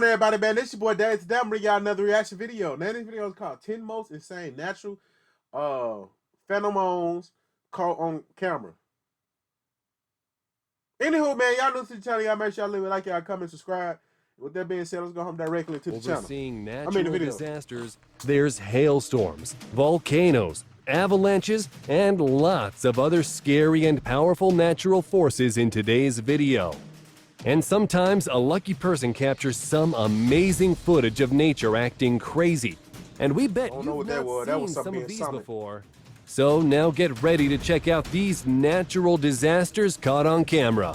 on, everybody, man? This your boy Dad. Today I'm bringing y'all another reaction video. Now this video is called 10 Most Insane Natural Phenomenons Caught on Camera. Anywho, man, y'all new to the channel. Y'all make sure y'all leave a like, y'all comment, subscribe. With that being said, let's go home directly to the channel. Overseeing natural disasters, there's hailstorms, volcanoes, avalanches, and lots of other scary and powerful natural forces in today's video. And sometimes a lucky person captures some amazing footage of nature acting crazy. And we bet you've not seen some of these before. So now get ready to check out these natural disasters caught on camera.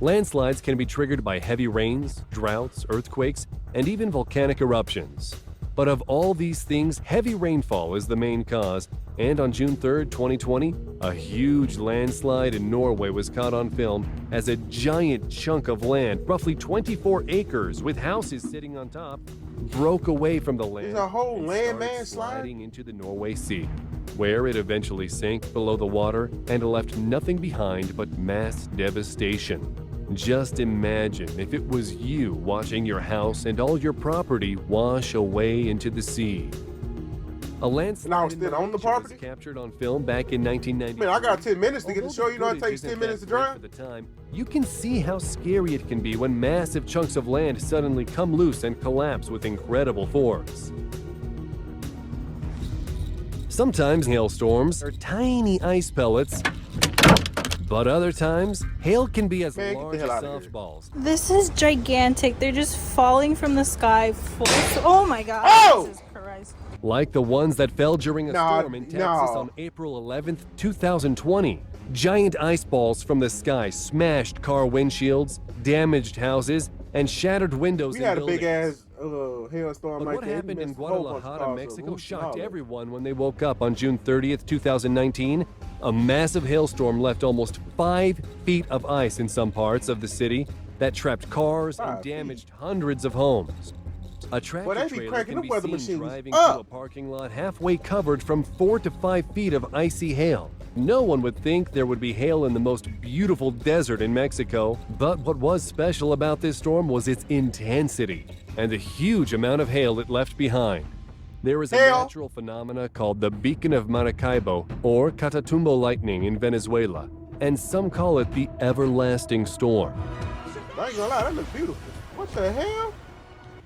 Landslides can be triggered by heavy rains, droughts, earthquakes, and even volcanic eruptions. But of all these things, heavy rainfall is the main cause, and on June 3, 2020, a huge landslide in Norway was caught on film as a giant chunk of land, roughly 24 acres with houses sitting on top, broke away from the land. There's a whole and landslide sliding into the Norway Sea, where it eventually sank below the water and left nothing behind but mass devastation. Just imagine if it was you watching your house and all your property wash away into the sea. A landslide in Malaysia was captured on film back in 1990. Man, I got 10 minutes to get the show. You know it takes 10 minutes to drive. For the time, you can see how scary it can be when massive chunks of land suddenly come loose and collapse with incredible force. Sometimes hailstorms are tiny ice pellets, but other times, hail can be as large as softballs. This is gigantic. They're just falling from the sky. Oh my god. Oh! Jesus Christ. Like the ones that fell during a storm in Texas on April 11th, 2020. Giant ice balls from the sky smashed car windshields, damaged houses, and shattered windows in buildings. We had a big-ass hailstorm. But what happened in Guadalajara, Mexico shocked everyone when they woke up on June 30th, 2019. A massive hailstorm left almost 5 feet of ice in some parts of the city that trapped cars and damaged hundreds of homes. A tractor trailer can be seen driving through a parking lot halfway covered from 4 to 5 feet of icy hail. No one would think there would be hail in the most beautiful desert in Mexico, but what was special about this storm was its intensity and the huge amount of hail it left behind. There is a natural phenomena called the Beacon of Maracaibo, or Catatumbo lightning in Venezuela, and some call it the everlasting storm. I ain't gonna lie, that looks beautiful. What the hell?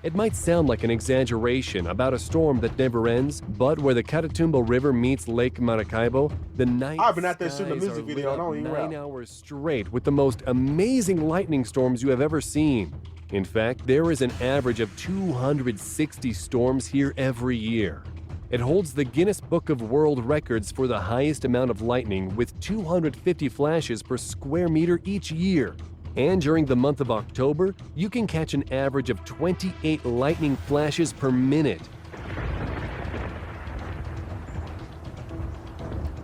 It might sound like an exaggeration about a storm that never ends, but where the Catatumbo River meets Lake Maracaibo, the night I've been out there shooting a music video and I don't even 9 hours straight with the most amazing lightning storms you have ever seen. In fact, there is an average of 260 storms here every year. It holds the Guinness Book of World Records for the highest amount of lightning with 250 flashes per square meter each year. And during the month of October, you can catch an average of 28 lightning flashes per minute.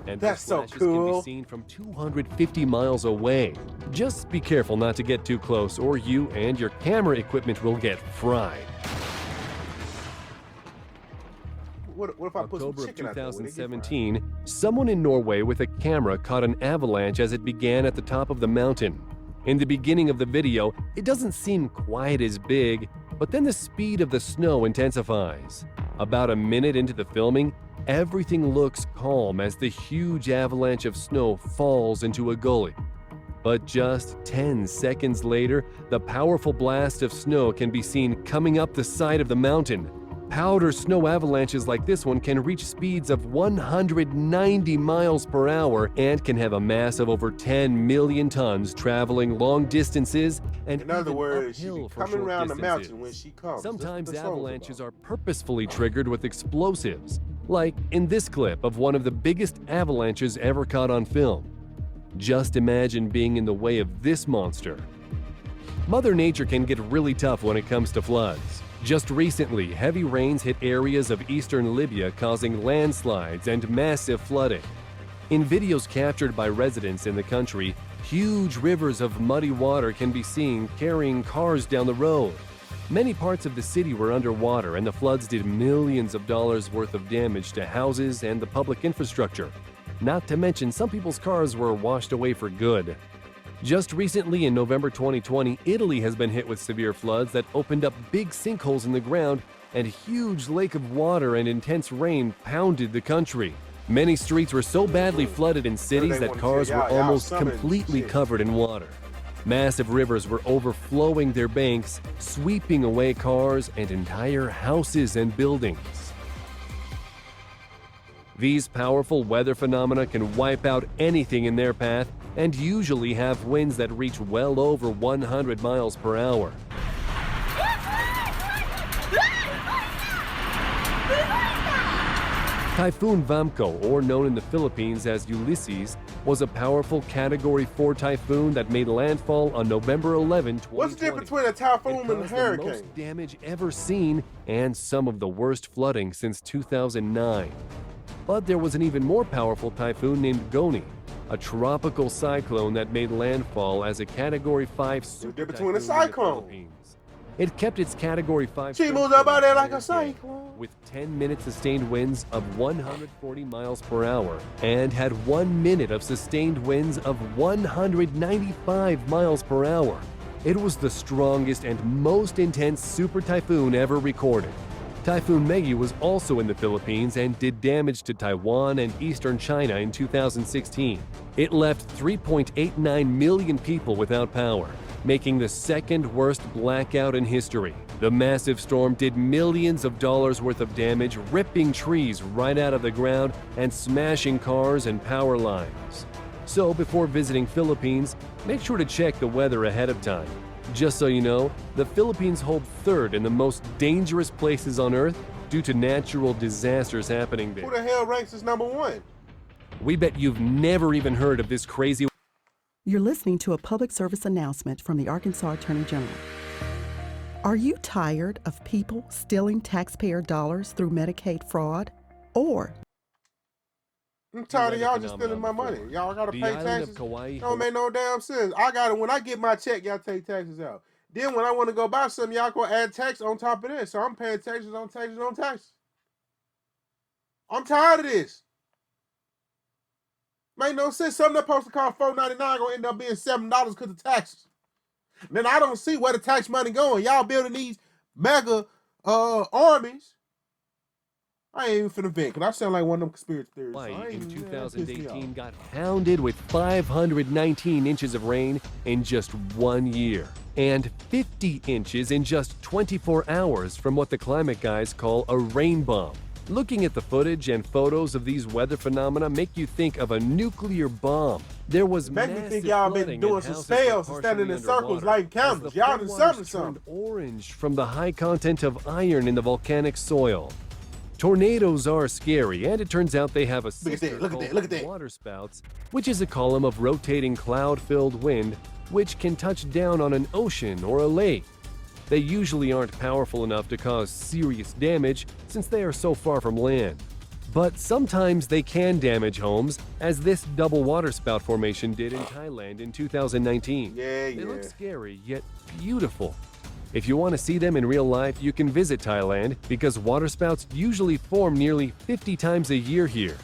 And that's so cool. Can be seen from 250 miles away. Just be careful not to get too close, or you and your camera equipment will get fried. What if I put some October chicken of 2017, someone in Norway with a camera caught an avalanche as it began at the top of the mountain. In the beginning of the video, it doesn't seem quite as big, but then the speed of the snow intensifies. About a minute into the filming, everything looks calm as the huge avalanche of snow falls into a gully. But just 10 seconds later, the powerful blast of snow can be seen coming up the side of the mountain. Powder snow avalanches like this one can reach speeds of 190 miles per hour and can have a mass of over 10 million tons traveling long distances and in other words, uphill for coming short around distances. the mountain when she comes. Sometimes avalanches are purposefully triggered with explosives, like in this clip of one of the biggest avalanches ever caught on film. Just imagine being in the way of this monster. Mother Nature can get really tough when it comes to floods. Just recently, heavy rains hit areas of eastern Libya, causing landslides and massive flooding. In videos captured by residents in the country, huge rivers of muddy water can be seen carrying cars down the road. Many parts of the city were underwater, and the floods did millions of dollars worth of damage to houses and the public infrastructure. Not to mention, some people's cars were washed away for good. Just recently, in November 2020, Italy has been hit with severe floods that opened up big sinkholes in the ground, and a huge lake of water and intense rain pounded the country. Many streets were so badly flooded in cities that cars were almost completely covered in water. Massive rivers were overflowing their banks, sweeping away cars and entire houses and buildings. These powerful weather phenomena can wipe out anything in their path and usually have winds that reach well over 100 miles per hour. Typhoon Vamco, or known in the Philippines as Ulysses, was a powerful Category 4 typhoon that made landfall on November 11, 2020. What's the difference between a typhoon and a hurricane? The most damage ever seen and some of the worst flooding since 2009. But there was an even more powerful typhoon named Goni, a tropical cyclone that made landfall as a Category 5 super difference between a typhoon in the cyclone? Philippines. It kept its Category 5 She moves up out there like a cyclone cyclone. with 10-minute sustained winds of 140 miles per hour and had 1 minute of sustained winds of 195 miles per hour. It was the strongest and most intense super typhoon ever recorded. Typhoon Megi was also in the Philippines and did damage to Taiwan and eastern China in 2016. It left 3.89 million people without power, making the second worst blackout in history. The massive storm did millions of dollars worth of damage, ripping trees right out of the ground and smashing cars and power lines. So before visiting Philippines, make sure to check the weather ahead of time. Just so you know, the Philippines hold third in the most dangerous places on Earth due to natural disasters happening there. Who the hell ranks as number one? We bet you've never even heard of this crazy. You're listening to a public service announcement from the Arkansas Attorney General. Are you tired of people stealing taxpayer dollars through Medicaid fraud? Or I'm tired of y'all just stealing my money. Y'all gotta The pay island taxes. of Kauai Don't make no damn sense. I got it when I get my check. Y'all take taxes out. Then when I want to go buy something, y'all gonna add tax on top of this. So I'm paying taxes on taxes on taxes. I'm tired of this. Make no sense. Something that's supposed to cost $4.99 gonna end up being $7 because of taxes. Then I don't see where the tax money going. Y'all building these mega armies. I ain't even finna vent, because I sound like one of them conspiracy theories. Hawaii in 2018 got pounded with 519 inches of rain in just 1 year, and 50 inches in just 24 hours from what the climate guys call a rain bomb. Looking at the footage and photos of these weather phenomena make you think of a nuclear bomb. There was Make me massive think y'all been flooding doing and some houses spells were and standing in partially circles underwater lighting as candles. the Y'all done floodwaters something. turned orange from the high content of iron in the volcanic soil. Tornadoes are scary, and it turns out they have a sister look at that. waterspouts, which is a column of rotating cloud-filled wind which can touch down on an ocean or a lake. They usually aren't powerful enough to cause serious damage since they are so far from land. But sometimes they can damage homes, as this double waterspout formation did in Thailand in 2019. Yeah. They look scary, yet beautiful. If you want to see them in real life, you can visit Thailand because waterspouts usually form nearly 50 times a year here.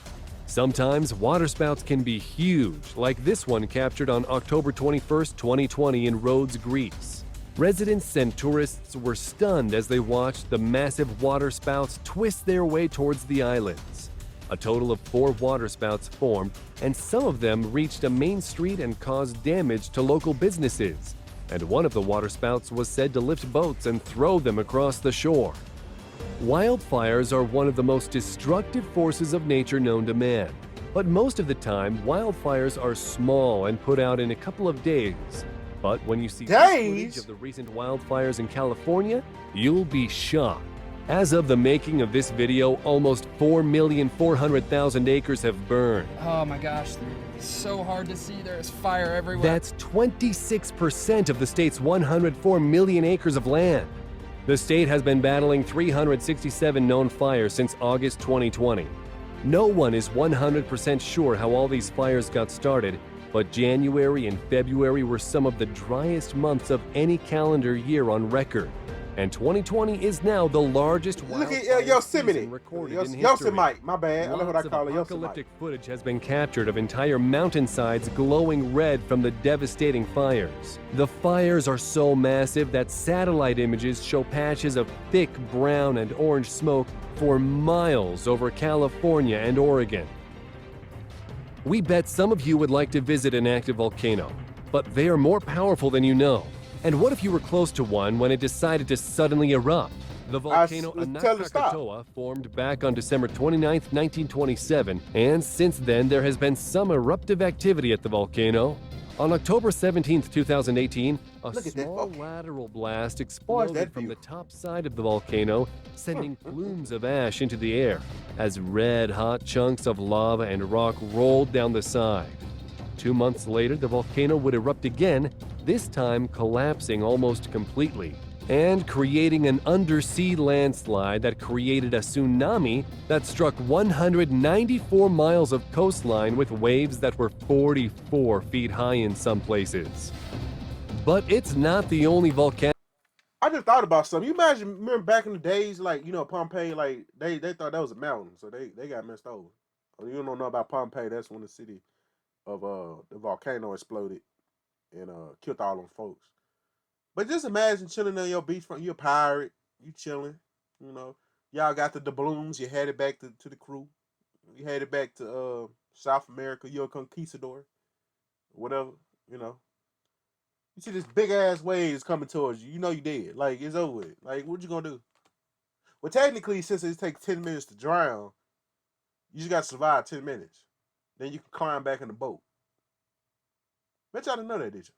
Sometimes waterspouts can be huge, like this one captured on October 21st, 2020 in Rhodes, Greece. Residents and tourists were stunned as they watched the massive waterspouts twist their way towards the islands. A total of 4 waterspouts formed, and some of them reached a main street and caused damage to local businesses. And one of the waterspouts was said to lift boats and throw them across the shore. Wildfires are one of the most destructive forces of nature known to man. But most of the time, wildfires are small and put out in a couple of days. But when you see footage of the recent wildfires in California, you'll be shocked. As of the making of this video, almost 4,400,000 acres have burned. Oh my gosh, it's so hard to see. There's fire everywhere. That's 26% of the state's 104 million acres of land. The state has been battling 367 known fires since August 2020. No one is 100% sure how all these fires got started, but January and February were some of the driest months of any calendar year on record. And 2020 is now the largest Look at wildfire Yosemite. season recorded in history. Yosemite, my bad. I know what I Lots of call it, Yosemite. apocalyptic footage has been captured of entire mountainsides glowing red from the devastating fires. The fires are so massive that satellite images show patches of thick brown and orange smoke for miles over California and Oregon. We bet some of you would like to visit an active volcano, but they are more powerful than you know. And what if you were close to one when it decided to suddenly erupt? The volcano tell it to stop. Krakatoa formed back on December 29, 1927, and since then there has been some eruptive activity at the volcano. On October 17, 2018, a Look at that small volcano. lateral blast that exploded from view. the top side of the volcano, sending plumes of ash into the air as red-hot chunks of lava and rock rolled down the side. 2 months later, the volcano would erupt again, this time collapsing almost completely and creating an undersea landslide that created a tsunami that struck 194 miles of coastline with waves that were 44 feet high in some places. But it's not the only volcano. I just thought about something. You remember back in the days, like, you know, Pompeii, like, they thought that was a mountain, so they got messed over. You don't know about Pompeii, that's when the city of the volcano exploded and killed all them folks. But just imagine chilling on your beachfront. You're a pirate. You chilling. You know, y'all got the doubloons. You headed back to the crew. You headed back to South America. You're a conquistador, whatever. You know, you see this big ass waves coming towards you. You know you dead. Like, it's over with. Like, what you gonna do? Well, technically, since it takes 10 minutes to drown, you just got to survive 10 minutes. Then you can climb back in the boat. Bet y'all didn't know that, did you?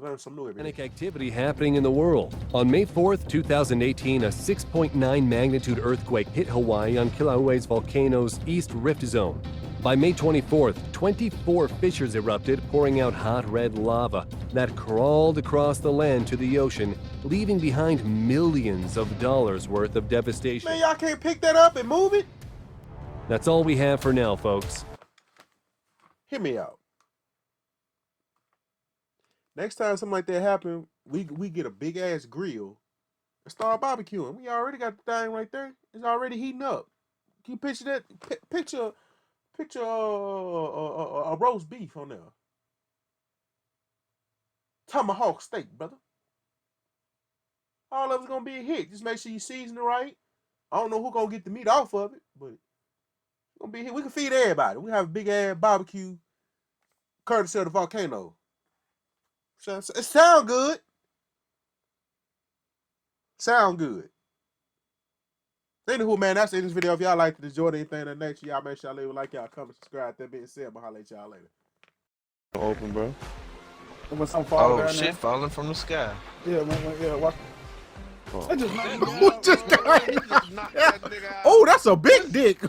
Learn some new every day. Activity happening in the world. On May 4th, 2018, a 6.9 magnitude earthquake hit Hawaii on Kilaue's volcano's East Rift Zone. By May 24th, 24 fissures erupted, pouring out hot red lava that crawled across the land to the ocean, leaving behind millions of dollars worth of devastation. Man, y'all can't pick that up and move it? That's all we have for now, folks. Hear me out. Next time something like that happen, we get a big ass grill and start barbecuing. We already got the thing right there. It's already heating up. Can you picture that? Picture a roast beef on there. Tomahawk steak, brother. All of it's gonna be a hit. Just make sure you season it right. I don't know who gonna get the meat off of it, but it's gonna be a hit. We can feed everybody. We have a big ass barbecue courtesy of the volcano. It sound good. Sound good. Anywho, man, that's the end of this video. If y'all liked it, enjoyed anything that next, y'all make sure y'all leave a like, y'all comment, subscribe. That being said, I'm gonna holler at y'all later. Open, bro. When some fall down shit there. falling from the sky. Yeah, yeah, watch. Oh, just died. Oh, that's a big dick.